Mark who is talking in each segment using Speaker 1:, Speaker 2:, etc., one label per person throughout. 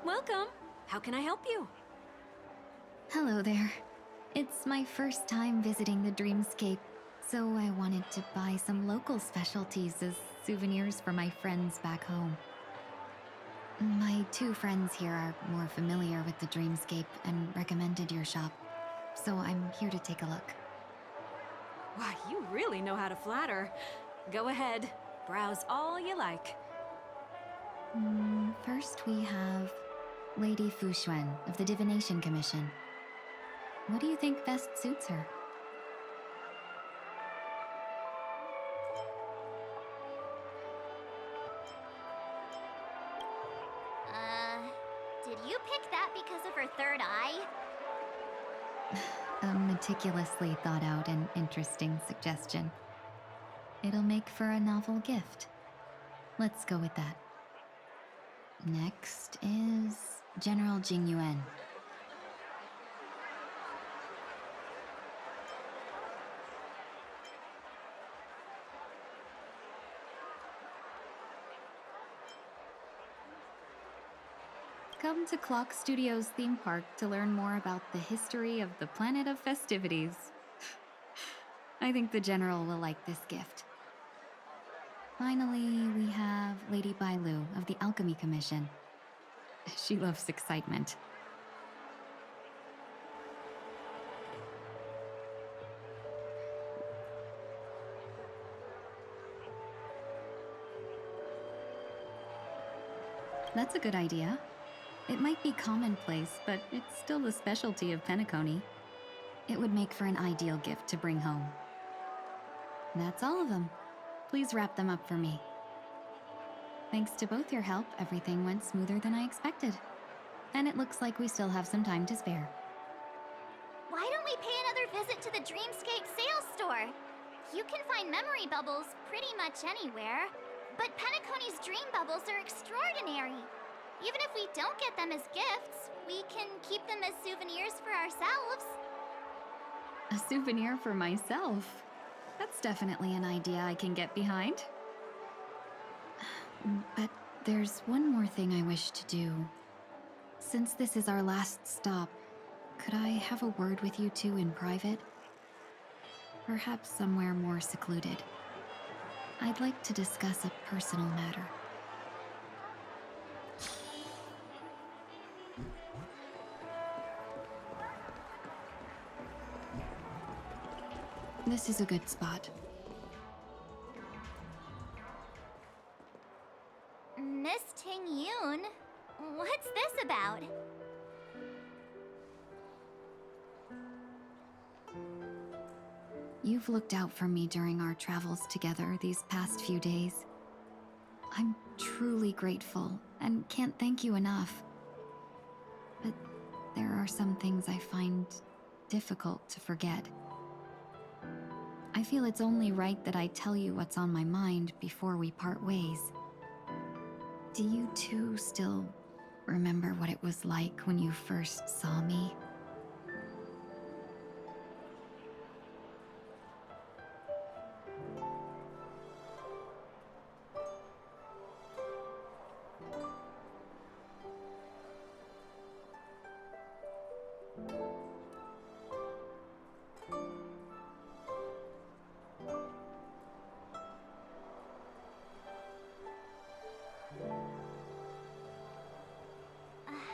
Speaker 1: Welcome. How can I help you?
Speaker 2: Hello there. It's my first time visiting the Dreamscape, so I wanted to buy some local specialties as souvenirs for my friends back home. My two friends here are more familiar with the Dreamscape and recommended your shop, so I'm here to take a look.
Speaker 1: Why, you really know how to flatter. Go ahead. Browse all you like.
Speaker 2: First we have Lady Fuxuan of the Divination Commission. What do you think best suits her?
Speaker 3: Did you pick that because of her third eye?
Speaker 2: A meticulously thought out and interesting suggestion. It'll make for a novel gift. Let's go with that. Next is General Jing Yuan. Come to Clock Studios theme park to learn more about the history of the planet of festivities. I think the General will like this gift. Finally, we have Lady Bailu of the Alchemy Commission. She loves excitement. That's a good idea. It might be commonplace, but it's still the specialty of Penacony. It would make for an ideal gift to bring home. That's all of them. Please wrap them up for me. Thanks to both your help, everything went smoother than I expected. And it looks like we still have some time to spare.
Speaker 3: Why don't we pay another visit to the Dreamscape sales store? You can find memory bubbles pretty much anywhere, but Penacony's dream bubbles are extraordinary. Even if we don't get them as gifts, we can keep them as souvenirs for ourselves.
Speaker 2: A souvenir for myself? That's definitely an idea I can get behind. But there's one more thing I wish to do. Since this is our last stop, could I have a word with you two in private? Perhaps somewhere more secluded. I'd like to discuss a personal matter. This is a good spot.
Speaker 3: Miss Ting Yoon, what's this about?
Speaker 2: You've looked out for me during our travels together these past few days. I'm truly grateful and can't thank you enough. But there are some things I find difficult to forget. I feel it's only right that I tell you what's on my mind before we part ways. Do you two still remember what it was like when you first saw me?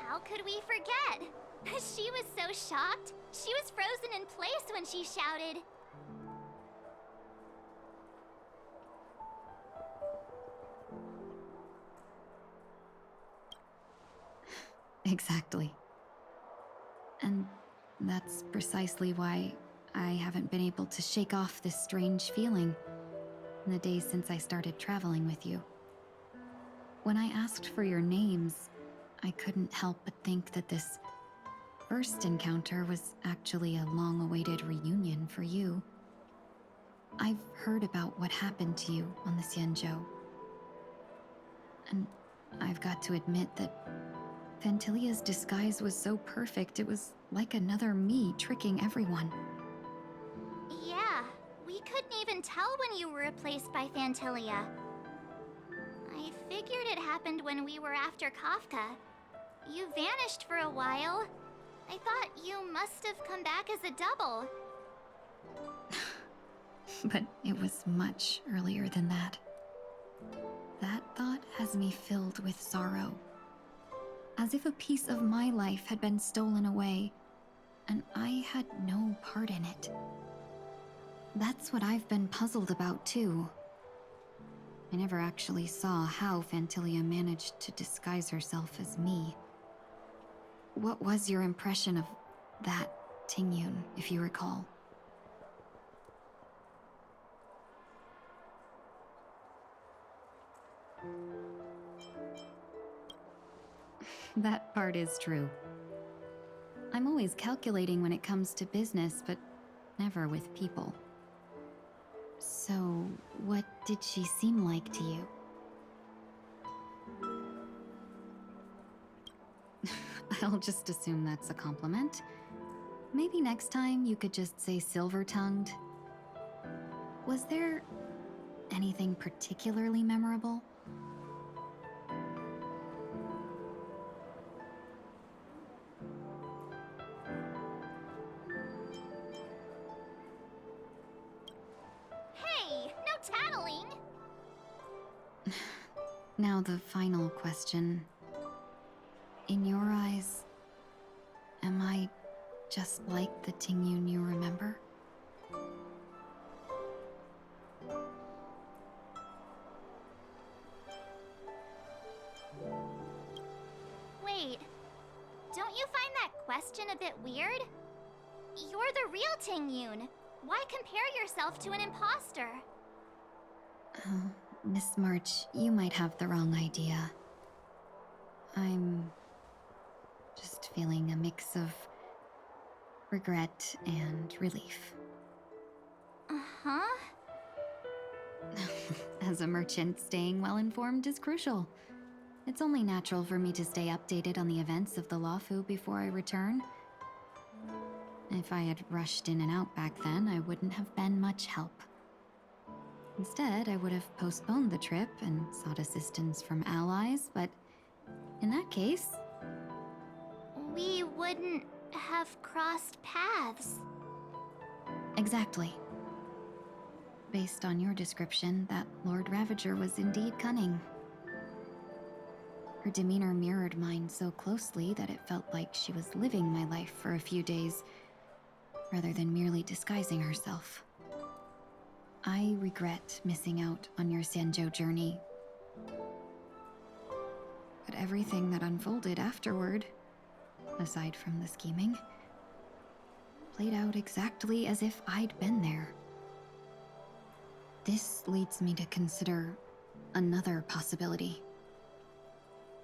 Speaker 3: How could we forget? She was so shocked. She was frozen in place when she shouted.
Speaker 2: Exactly. And that's precisely why I haven't been able to shake off this strange feeling in the days since I started traveling with you. When I asked for your names, I couldn't help but think that this first encounter was actually a long-awaited reunion for you. I've heard about what happened to you on the Xianzhou. And I've got to admit that Fantilia's disguise was so perfect, it was like another me tricking everyone.
Speaker 3: Yeah, we couldn't even tell when you were replaced by Fantilia. I figured it happened when we were after Kafka. you vanished for a while. I thought you must have come back as a double.
Speaker 2: But it was much earlier than that. That thought has me filled with sorrow. As if a piece of my life had been stolen away, and I had no part in it. That's what I've been puzzled about, too. I never actually saw how Phantilia managed to disguise herself as me. What was your impression of that Tingyun, if you recall? That part is true. I'm always calculating when it comes to business, but never with people. So, what did she seem like to you? I'll just assume that's a compliment. Maybe next time you could just say silver-tongued. Was there anything particularly memorable?
Speaker 3: Hey, no tattling!
Speaker 2: Now the final question. In your eyes, am I just like the Tingyun you remember?
Speaker 3: Wait, don't you find that question a bit weird? You're the real Tingyun. Why compare yourself to an imposter?
Speaker 2: Oh, Miss March, you might have the wrong idea. I'm just feeling a mix of regret and relief.
Speaker 3: Uh-huh.
Speaker 2: As a merchant, staying well-informed is crucial. It's only natural for me to stay updated on the events of the Lawfu before I return. If I had rushed in and out back then, I wouldn't have been much help. Instead, I would have postponed the trip and sought assistance from allies, but in that case...
Speaker 3: We wouldn't have crossed paths.
Speaker 2: Exactly. Based on your description, that Lord Ravager was indeed cunning. Her demeanor mirrored mine so closely that it felt like she was living my life for a few days, rather than merely disguising herself. I regret missing out on your Sanjo journey. But everything that unfolded afterward, aside from the scheming, played out exactly as if I'd been there. This leads me to consider another possibility.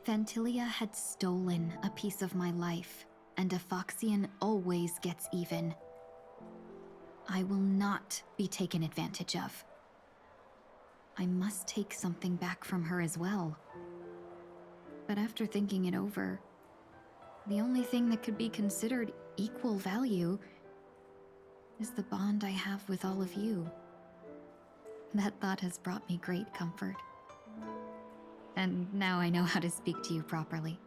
Speaker 2: Phantilia had stolen a piece of my life, and a Foxian always gets even. I will not be taken advantage of. I must take something back from her as well. But after thinking it over, the only thing that could be considered equal value is the bond I have with all of you. That thought has brought me great comfort. And now I know how to speak to you properly.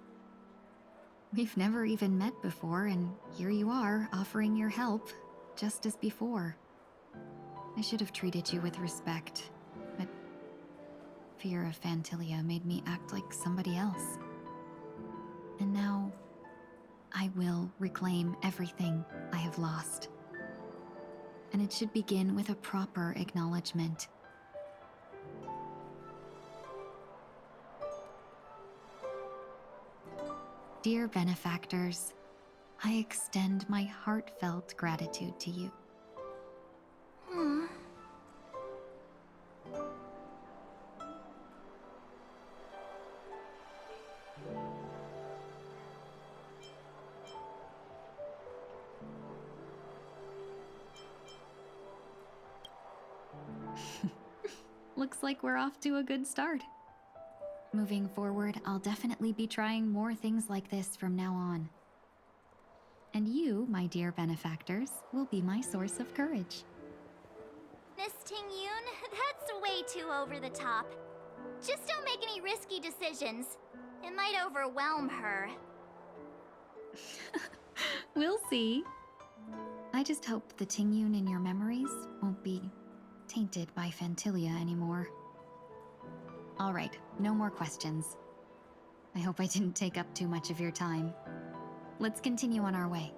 Speaker 2: We've never even met before, and here you are, offering your help, just as before. I should have treated you with respect, but fear of Phantilia made me act like somebody else. And now, I will reclaim everything I have lost. And it should begin with a proper acknowledgement. Dear benefactors, I extend my heartfelt gratitude to you.
Speaker 3: Hmm.
Speaker 2: Looks like we're off to a good start. Moving forward, I'll definitely be trying more things like this from now on. And you, my dear benefactors, will be my source of courage.
Speaker 3: Miss Tingyun, that's way too over the top. Just don't make any risky decisions. It might overwhelm her.
Speaker 2: We'll see. I just hope the Tingyun in your memories won't be tainted by Fantilia anymore. All right, no more questions. I hope I didn't take up too much of your time. Let's continue on our way.